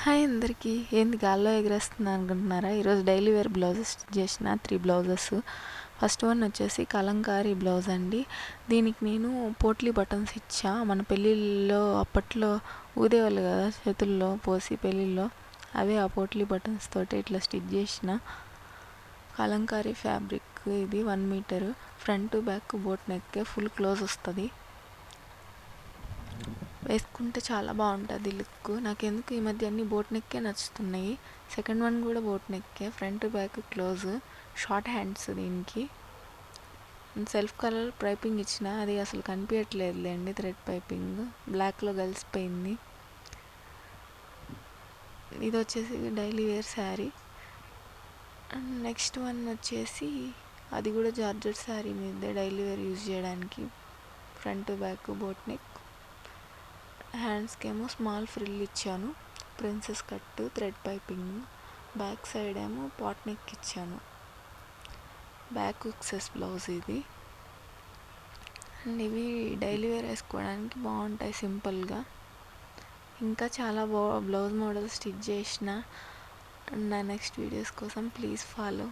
Hi అందరికీ. ఏంది గాల్లో ఎగరేస్తుంది అనుకుంటున్నారా? ఈరోజు డైలీ వేర్ బ్లౌజెస్ స్టిచ్ చేసిన 3 బ్లౌజెస్. ఫస్ట్ వన్ వచ్చేసి కలంకారీ బ్లౌజ్ అండి. దీనికి నేను పోట్లీ బటన్స్ ఇచ్చా. మన పెళ్ళిళ్ళలో అప్పట్లో ఊదేవాళ్ళు కదా చేతుల్లో పోసి పెళ్ళిళ్ళలో, అవే ఆ పోట్లీ బటన్స్ తోటి ఇట్లా స్టిచ్ చేసిన. కలంకారీ ఫ్యాబ్రిక్ ఇది 1 metre. Front back boat neck full close వస్తుంది. వేసుకుంటే చాలా బాగుంటుంది లుక్. నాకెందుకు ఈ మధ్య అన్ని బోట్ నెక్కే నచ్చుతున్నాయి. సెకండ్ వన్ కూడా బోట్ నెక్కే, front back close, short hands. దీనికి సెల్ఫ్ కలర్ పైపింగ్ ఇచ్చిన, అది అసలు కనిపించట్లేదులేండి. థ్రెడ్ పైపింగ్ బ్లాక్లో కలిసిపోయింది. ఇది వచ్చేసి daily wear sari. And next one వచ్చేసి అది కూడా జార్జెట్ శారీ మీదే డైలీ వేర్ యూజ్ చేయడానికి. ఫ్రంట్ బ్యాక్ బోట్ నెక్, హ్యాండ్స్కి ఏమో స్మాల్ ఫ్రిల్ ఇచ్చాను, princess cut, thread piping. Back side ఏమో పాట్ నెక్ ఇచ్చాను. బ్యాక్ ఉక్సెస్ బ్లౌజ్ ఇది. అండ్ ఇవి డైలీ వేర్ వేసుకోవడానికి బాగుంటాయి సింపుల్గా. ఇంకా చాలా బ్లౌజ్ మోడల్స్ స్టిచ్ చేసిన. నా నెక్స్ట్ వీడియోస్ కోసం ప్లీజ్ ఫాలో.